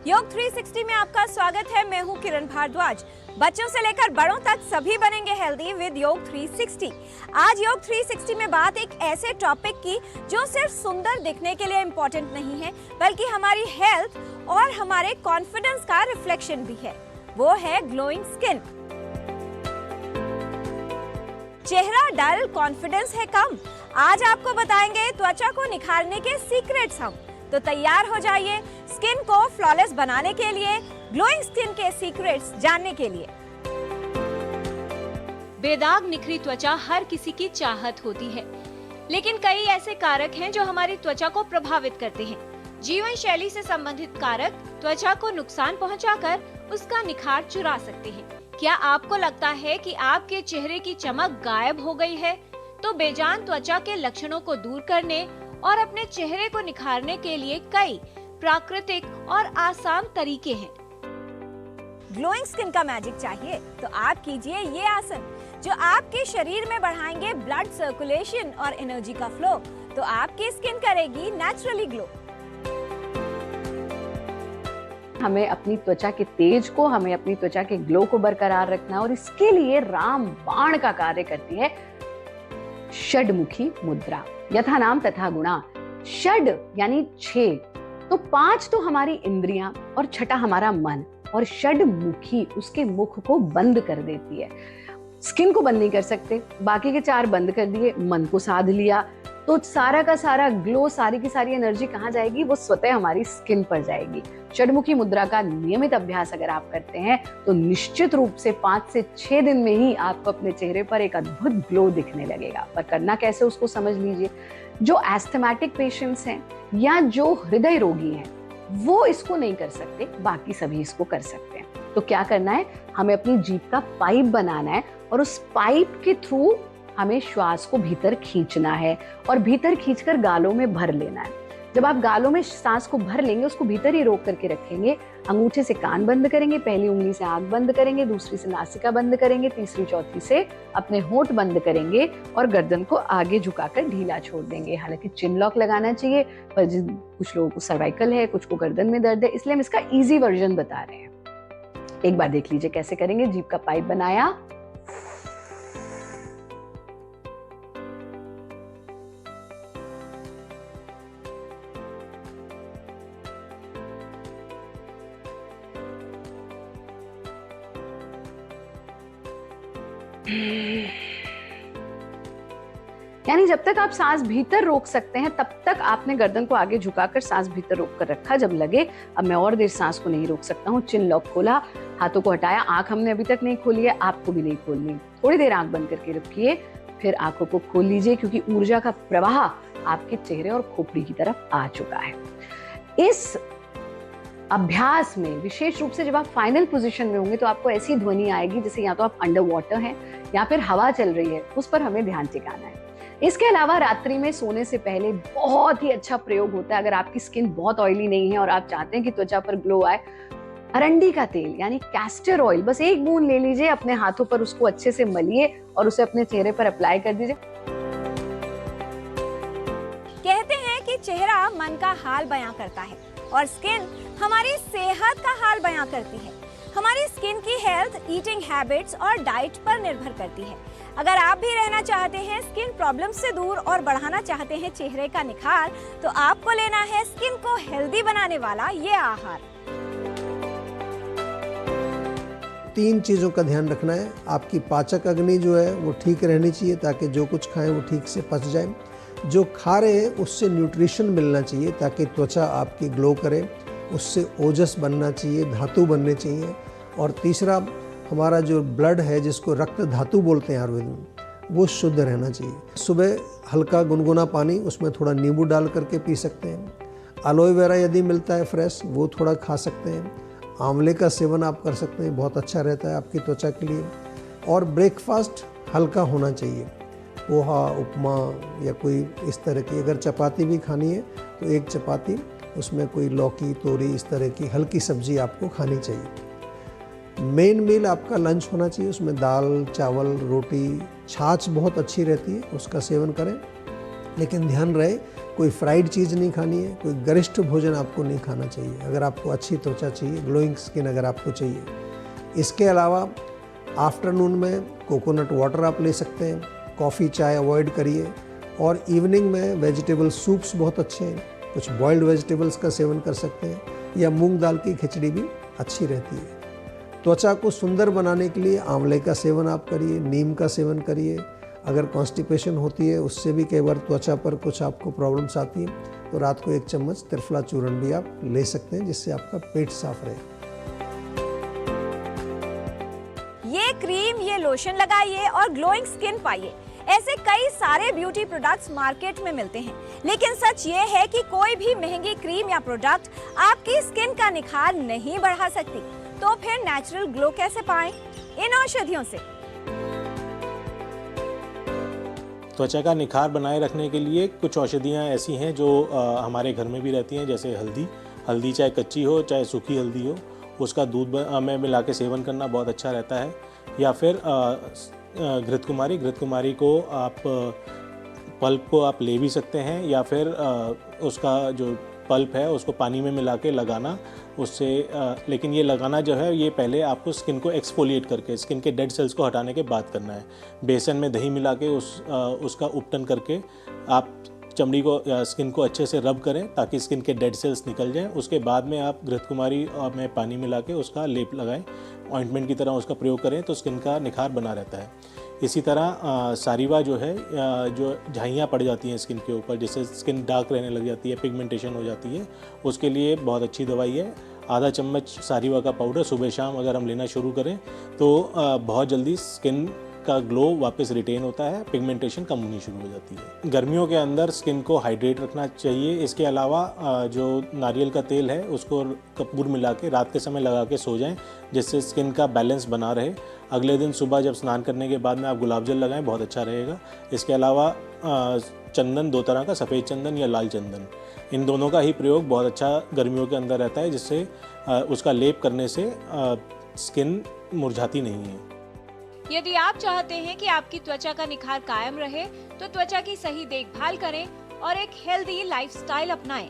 योग 360 में आपका स्वागत है। मैं हूं किरण भारद्वाज। बच्चों से लेकर बड़ों तक सभी बनेंगे हेल्दी विद योग 360। आज योग 360 में बात एक ऐसे टॉपिक की जो सिर्फ सुंदर दिखने के लिए इम्पोर्टेंट नहीं है, बल्कि हमारी हेल्थ और हमारे कॉन्फिडेंस का रिफ्लेक्शन भी है। वो है ग्लोइंग स्किन। चेहरा डल, कॉन्फिडेंस है कम। आज आपको बताएंगे त्वचा को निखारने के सीक्रेट्स हम। तो तैयार हो जाइए स्किन को फ्लॉलेस बनाने के लिए, ग्लोइंग स्किन के सीक्रेट्स जानने के लिए। बेदाग निखरी त्वचा हर किसी की चाहत होती है, लेकिन कई ऐसे कारक हैं जो हमारी त्वचा को प्रभावित करते हैं। जीवन शैली से संबंधित कारक त्वचा को नुकसान पहुंचाकर उसका निखार चुरा सकते हैं। क्या आपको लगता है कि आपके चेहरे की चमक गायब हो गई है? तो बेजान त्वचा के लक्षणों को दूर करने और अपने चेहरे को निखारने के लिए कई प्राकृतिक और आसान तरीके हैं। ग्लोइंग स्किन का मैजिक चाहिए तो आप कीजिए ये आसन, जो आपके शरीर में बढ़ाएंगे ब्लड सर्कुलेशन और एनर्जी का फ्लो। तो आपकी स्किन करेगी नेचुरली ग्लो। हमें अपनी त्वचा के तेज को, हमें अपनी त्वचा के ग्लो को बरकरार रखना, और इसके लिए रामबाण का कार्य करती है षडमुखी मुद्रा। यथा नाम तथा गुणा। षड यानी 6, तो 5 तो हमारी इंद्रियां और 6 हमारा मन, और षडमुखी उसके मुख को बंद कर देती है। स्किन को बंद नहीं कर सकते, बाकी के 4 बंद कर दिए, मन को साध लिया, तो सारा का सारा ग्लो, सारी की सारी एनर्जी कहाँ जाएगी? वो स्वतः हमारी स्किन पर जाएगी। षडमुखी मुद्रा का नियमित अभ्यास अगर आप करते हैं तो निश्चित रूप से 5 से 6 दिन में ही आपको अपने चेहरे पर एक अद्भुत ग्लो दिखने लगेगा। पर करना कैसे, उसको समझ लीजिए। जो एस्थमेटिक पेशेंट्स हैं या जो हृदय रोगी हैं वो इसको नहीं कर सकते, बाकी सभी इसको कर सकते हैं। तो क्या करना है? हमें अपनी जीभ का पाइप बनाना है और उस पाइप के थ्रू हमें श्वास को भीतर खींचना है और भीतर खींचकर गालों में भर लेना है। जब आप गालों में सांस को भर लेंगे, उसको भीतर ही रोक करके रखेंगे। अंगूठे से कान बंद करेंगे, पहली उंगली से आंख बंद करेंगे, दूसरी से नासिका बंद करेंगे, तीसरी चौथी से अपने होंठ बंद करेंगे और गर्दन को आगे झुकाकर ढीला छोड़ देंगे। हालांकि चिन लॉक लगाना चाहिए, पर कुछ लोगों को सर्वाइकल है, कुछ को गर्दन में दर्द है, इसलिए हम इसका इजी वर्जन बता रहे हैं। एक बार देख लीजिए कैसे करेंगे। जीभ का पाइप बनाया, यानी जब तक आप सांस भीतर रोक सकते हैं तब तक आपने गर्दन को आगे झुकाकर सांस भीतर रोक कर रखा। जब लगे अब मैं और देर सांस को नहीं रोक सकता हूँ, चिन लॉक खोला, हाथों को हटाया। आंख हमने अभी तक नहीं खोली है, आपको भी नहीं खोलनी। थोड़ी देर आंख बंद करके रखिए, फिर आंखों को खोल लीजिए, क्योंकि ऊर्जा का प्रवाह आपके चेहरे और खोपड़ी की तरफ आ चुका है। इस अभ्यास में विशेष रूप से जब आप फाइनल पोजीशन में होंगे तो आपको ऐसी ध्वनि आएगी जैसे या तो आप अंडर वाटर हैं या फिर हवा चल रही है, उस पर हमें ध्यान टिकाना है। इसके अलावा रात्रि में सोने से पहले बहुत ही अच्छा प्रयोग होता है। अगर आपकी स्किन बहुत ऑयली नहीं है और आप चाहते हैं कि त्वचा पर ग्लो आए, अरंडी का तेल यानी कैस्टर ऑयल बस 1 बूंद ले लीजिए, अपने हाथों पर उसको अच्छे से मलिए और उसे अपने चेहरे पर अप्लाई कर दीजिए। कहते हैं कि चेहरा मन का हाल बयां करता है और स्किन हमारी सेहत का हाल बयां करती है। हमारी स्किन की हेल्थ ईटिंग हैबिट्स और डाइट पर निर्भर करती है। अगर आप भी रहना चाहते हैं स्किन प्रॉब्लम से दूर और बढ़ाना चाहते हैं चेहरे का निखार, तो आपको लेना है स्किन को हेल्दी बनाने वाला ये आहार। 3 चीज़ों का ध्यान रखना है। आपकी पाचक अग्नि जो है वो ठीक रहनी चाहिए, ताकि जो कुछ खाएं वो ठीक से पच जाए। जो खा रहे हैं उससे न्यूट्रिशन मिलना चाहिए ताकि त्वचा आपकी ग्लो करे, उससे ओजस बनना चाहिए, धातु बनने चाहिए। और तीसरा, हमारा जो ब्लड है जिसको रक्त धातु बोलते हैं आयुर्वेद में, वो शुद्ध रहना चाहिए। सुबह हल्का गुनगुना पानी, उसमें थोड़ा नींबू डाल करके पी सकते हैं। एलोए वेरा यदि मिलता है फ्रेश, वो थोड़ा खा सकते हैं। आंवले का सेवन आप कर सकते हैं, बहुत अच्छा रहता है आपकी त्वचा के लिए। और ब्रेकफास्ट हल्का होना चाहिए, पोहा, उपमा या कोई इस तरह की। अगर चपाती भी खानी है तो 1 चपाती, उसमें कोई लौकी, तोरी, इस तरह की हल्की सब्जी आपको खानी चाहिए। मेन मील आपका लंच होना चाहिए, उसमें दाल, चावल, रोटी, छाछ बहुत अच्छी रहती है, उसका सेवन करें। लेकिन ध्यान रहे कोई फ्राइड चीज़ नहीं खानी है, कोई गरिष्ठ भोजन आपको नहीं खाना चाहिए अगर आपको अच्छी त्वचा चाहिए, ग्लोइंग स्किन अगर आपको चाहिए। इसके अलावा आफ्टरनून में कोकोनट वाटर आप ले सकते हैं, कॉफ़ी चाय अवॉइड करिए, और इवनिंग में वेजिटेबल सूप्स बहुत अच्छे हैं, कुछ बॉइल्ड वेजिटेबल्स का सेवन कर सकते हैं, या मूंग दाल की खिचड़ी भी अच्छी रहती है। त्वचा को सुंदर बनाने के लिए आंवले का सेवन आप करिए, नीम का सेवन करिए। अगर कॉन्स्टिपेशन होती है, उससे भी कई बार त्वचा पर कुछ आपको प्रॉब्लम्स आती हैं, तो रात को 1 चम्मच त्रिफला चूर्ण भी आप ले सकते हैं, जिससे आपका पेट साफ रहे। ये क्रीम, ये लोशन लगाइए और ग्लोइंग स्किन पाइए। ऐसे कई सारे ब्यूटी प्रोडक्ट्स मार्केट में मिलते हैं, लेकिन सच ये है कि कोई भी महंगी क्रीम या प्रोडक्ट आपकी स्किन का निखार नहीं बढ़ा सकती। तो फिर नेचुरल ग्लो कैसे पाएं? इन औषधियों से। त्वचा का निखार बनाए रखने के लिए कुछ औषधियाँ ऐसी हैं जो हमारे घर में भी रहती हैं, जैसे हल्दी चाहे कच्ची हो चाहे सूखी हल्दी हो, उसका दूध में मिला के सेवन करना बहुत अच्छा रहता है। या फिर घृतकुमारी को आप पल्प को आप ले भी सकते हैं, या फिर उसका जो पल्प है उसको पानी में मिला के लगाना, उससे लेकिन ये लगाना जो है ये पहले आपको स्किन को एक्सफोलिएट करके स्किन के डेड सेल्स को हटाने के बाद करना है। बेसन में दही मिला के उसका उपटन करके आप चमड़ी को स्किन को अच्छे से रब करें ताकि स्किन के डेड सेल्स निकल जाएं। उसके बाद में आप घृतकुमारी में पानी मिला के उसका लेप लगाएं, ऑइंटमेंट की तरह उसका प्रयोग करें तो स्किन का निखार बना रहता है। इसी तरह सारिवा जो है, जो झाइयाँ पड़ जाती हैं स्किन के ऊपर, जिससे स्किन डार्क रहने लग जाती है, पिगमेंटेशन हो जाती है, उसके लिए बहुत अच्छी दवाई है। आधा चम्मच सारिवा का पाउडर सुबह शाम अगर हम लेना शुरू करें तो बहुत जल्दी स्किन का ग्लो वापस रिटेन होता है, पिगमेंटेशन कम होनी शुरू हो जाती है। गर्मियों के अंदर स्किन को हाइड्रेट रखना चाहिए। इसके अलावा जो नारियल का तेल है उसको कपूर मिला के रात के समय लगा के सो जाएं, जिससे स्किन का बैलेंस बना रहे। अगले दिन सुबह जब स्नान करने के बाद में आप गुलाब जल लगाएं, बहुत अच्छा रहेगा। इसके अलावा चंदन 2 तरह का, सफ़ेद चंदन या लाल चंदन, इन दोनों का ही प्रयोग बहुत अच्छा गर्मियों के अंदर रहता है, जिससे उसका लेप करने से स्किन मुरझाती नहीं है। यदि आप चाहते हैं कि आपकी त्वचा का निखार कायम रहे तो त्वचा की सही देखभाल करें और एक हेल्दी लाइफस्टाइल अपनाएं।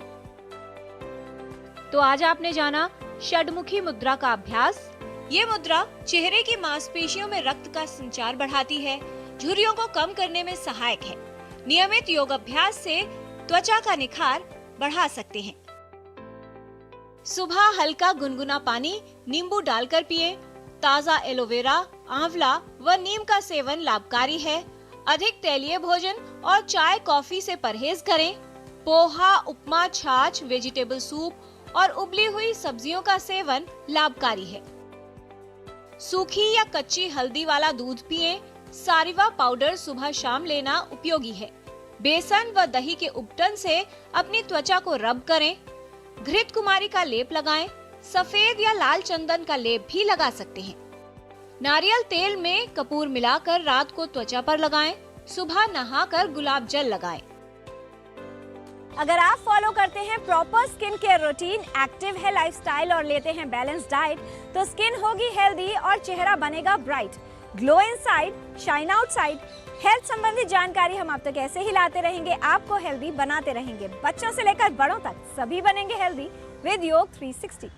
तो आज आपने जाना षडमुखी मुद्रा का अभ्यास। ये मुद्रा चेहरे की मांसपेशियों में रक्त का संचार बढ़ाती है, झुर्रियों को कम करने में सहायक है। नियमित योग अभ्यास से त्वचा का निखार बढ़ा सकते हैं। सुबह हल्का गुनगुना पानी नींबू डालकर पिएं। ताजा एलोवेरा, आंवला व नीम का सेवन लाभकारी है। अधिक तैलीय भोजन और चाय कॉफी से परहेज करें। पोहा, उपमा, छाछ, वेजिटेबल सूप और उबली हुई सब्जियों का सेवन लाभकारी है। सूखी या कच्ची हल्दी वाला दूध पिएं। सारिवा पाउडर सुबह शाम लेना उपयोगी है। बेसन व दही के उपटन से अपनी त्वचा को रब करें। घृतकुमारी का लेप लगाएं। सफेद या लाल चंदन का लेप भी लगा सकते हैं। नारियल तेल में कपूर मिलाकर रात को त्वचा पर लगाएं। सुबह नहाकर गुलाब जल लगाएं। अगर आप फॉलो करते हैं proper skin care routine, active है लाइफस्टाइल और लेते हैं बैलेंस डाइट, तो स्किन होगी हेल्दी और चेहरा बनेगा bright. Glow inside, shine outside. Health संबंधी जानकारी हम आप तक ऐसे ही लाते रहेंगे, आपको हेल्दी बनाते रहेंगे। बच्चों से लेकर बड़ों तक सभी बनेंगे हेल्दी विद योग 360।